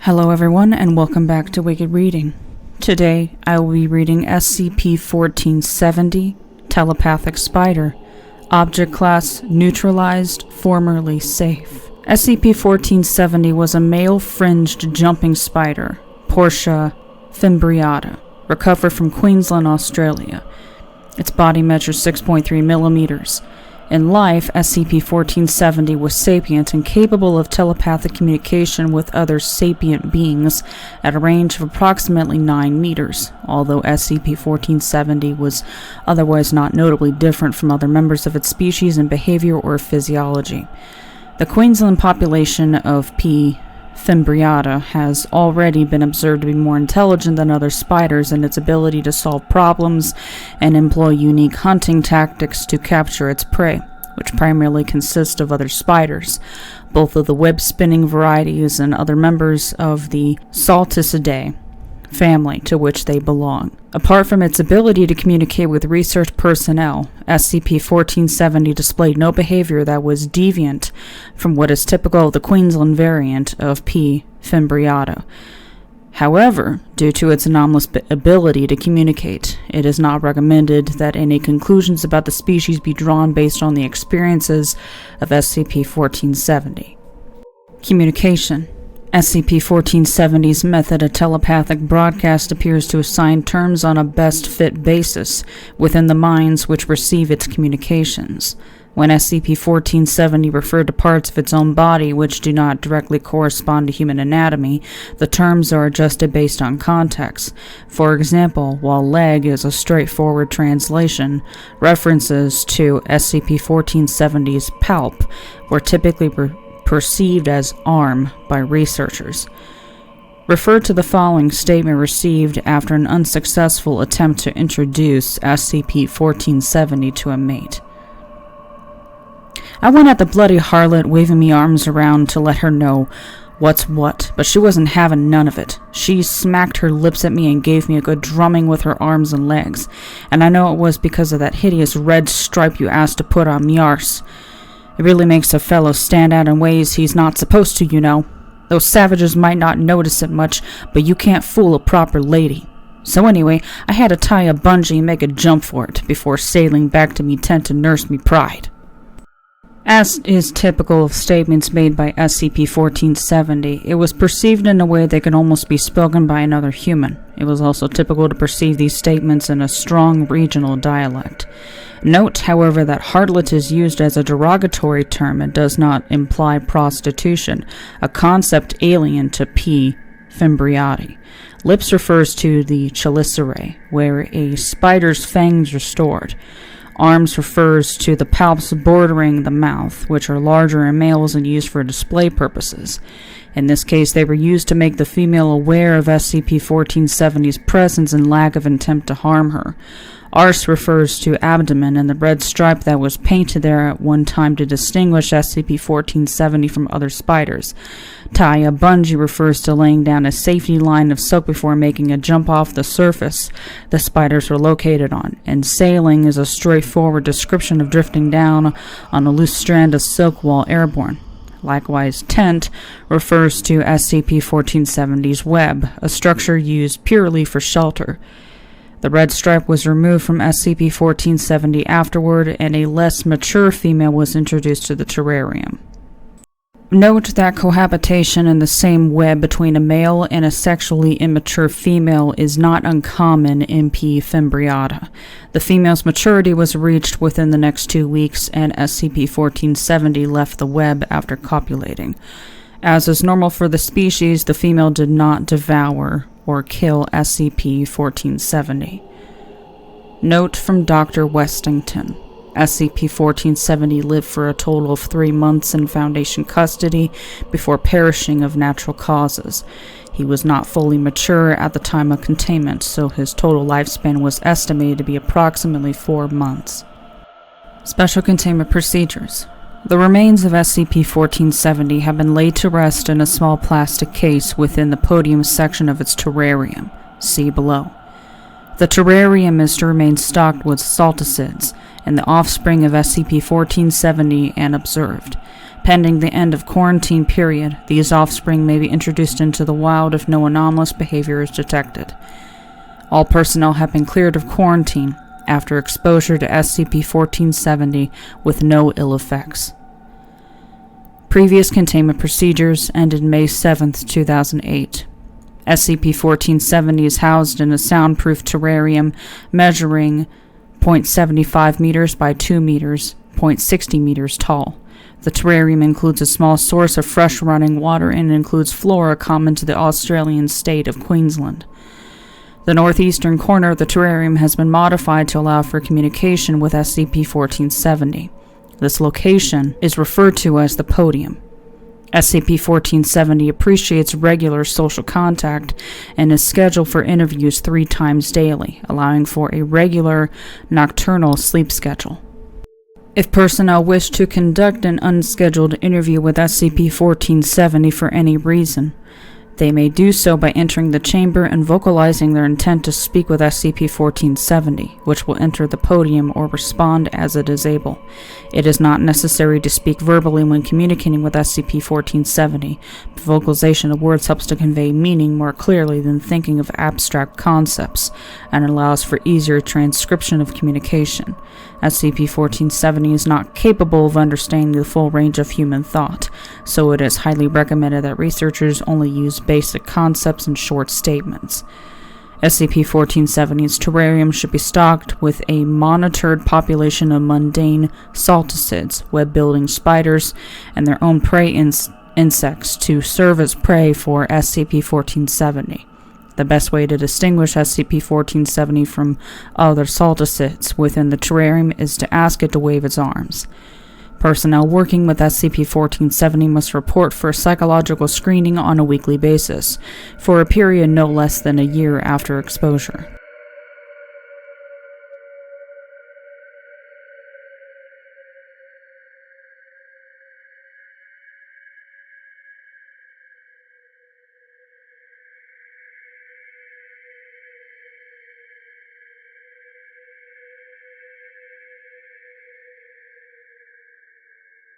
Hello everyone, and welcome back to Wicked Reading. Today, I will be reading SCP-1470, Telepathic Spider. Object Class Neutralized, formerly safe. SCP-1470 was a male-fringed jumping spider, Portia fimbriata, recovered from Queensland, Australia. Its body measures 6.3 millimeters. In life, SCP-1470 was sapient and capable of telepathic communication with other sapient beings at a range of approximately 9 meters, although SCP-1470 was otherwise not notably different from other members of its species in behavior or physiology. The Queensland population of P. fimbriata has already been observed to be more intelligent than other spiders in its ability to solve problems and employ unique hunting tactics to capture its prey, which primarily consist of other spiders, both of the web-spinning varieties and other members of the Salticidae family to which they belong. Apart from its ability to communicate with research personnel, SCP-1470 displayed no behavior that was deviant from what is typical of the Queensland variant of P. fimbriata. However, due to its anomalous ability to communicate, it is not recommended that any conclusions about the species be drawn based on the experiences of SCP-1470. Communication. SCP-1470's method of telepathic broadcast appears to assign terms on a best-fit basis within the minds which receive its communications. When SCP-1470 referred to parts of its own body which do not directly correspond to human anatomy, the terms are adjusted based on context. For example, while leg is a straightforward translation, references to SCP-1470's palp were typically perceived as arm by researchers. Refer to the following statement received after an unsuccessful attempt to introduce SCP-1470 to a mate. I went at the bloody harlot, waving me arms around to let her know what's what, but she wasn't having none of it. She smacked her lips at me and gave me a good drumming with her arms and legs, and I know it was because of that hideous red stripe you asked to put on me arse. It really makes a fellow stand out in ways he's not supposed to, you know. Those savages might not notice it much, but you can't fool a proper lady. So anyway, I had to tie a bungee and make a jump for it before sailing back to me tent to nurse me pride. As is typical of statements made by SCP-1470, it was perceived in a way that could almost be spoken by another human. It was also typical to perceive these statements in a strong regional dialect. Note, however, that harlot is used as a derogatory term and does not imply prostitution, a concept alien to P. fimbriata. Lips refers to the chelicerae, where a spider's fangs are stored. Arms refers to the palps bordering the mouth, which are larger in males and used for display purposes. In this case, they were used to make the female aware of SCP-1470's presence and lack of intent to harm her. Arse refers to abdomen and the red stripe that was painted there at one time to distinguish SCP-1470 from other spiders. Tie a bungee refers to laying down a safety line of silk before making a jump off the surface the spiders were located on, and sailing is a straightforward description of drifting down on a loose strand of silk while airborne. Likewise, tent refers to SCP-1470's web, a structure used purely for shelter. The red stripe was removed from SCP-1470 afterward, and a less mature female was introduced to the terrarium. Note that cohabitation in the same web between a male and a sexually immature female is not uncommon in P. fimbriata. The female's maturity was reached within the next 2 weeks, and SCP-1470 left the web after copulating. As is normal for the species, the female did not devour or kill SCP-1470. Note from Dr. Westington. SCP-1470 lived for a total of 3 months in Foundation custody before perishing of natural causes. He was not fully mature at the time of containment, so his total lifespan was estimated to be approximately 4 months. Special Containment Procedures. The remains of SCP-1470 have been laid to rest in a small plastic case within the podium section of its terrarium. See below. The terrarium is to remain stocked with salticids and the offspring of SCP-1470 and observed. Pending the end of quarantine period, these offspring may be introduced into the wild if no anomalous behavior is detected. All personnel have been cleared of quarantine after exposure to SCP-1470 with no ill effects. Previous containment procedures ended May 7, 2008. SCP-1470 is housed in a soundproof terrarium measuring 0.75 meters by 2 meters, 0.60 meters tall. The terrarium includes a small source of fresh running water and includes flora common to the Australian state of Queensland. The northeastern corner of the terrarium has been modified to allow for communication with SCP-1470. This location is referred to as the podium. SCP-1470 appreciates regular social contact and is scheduled for interviews 3 times daily, allowing for a regular nocturnal sleep schedule. If personnel wish to conduct an unscheduled interview with SCP-1470 for any reason, they may do so by entering the chamber and vocalizing their intent to speak with SCP-1470, which will enter the podium or respond as it is able. It is not necessary to speak verbally when communicating with SCP-1470, but vocalization of words helps to convey meaning more clearly than thinking of abstract concepts, and allows for easier transcription of communication. SCP-1470 is not capable of understanding the full range of human thought, so it is highly recommended that researchers only use basic concepts and short statements. SCP-1470's terrarium should be stocked with a monitored population of mundane salticids, web-building spiders, and their own prey insects to serve as prey for SCP-1470. The best way to distinguish SCP-1470 from other salticids within the terrarium is to ask it to wave its arms. Personnel working with SCP-1470 must report for psychological screening on a weekly basis, for a period no less than a year after exposure.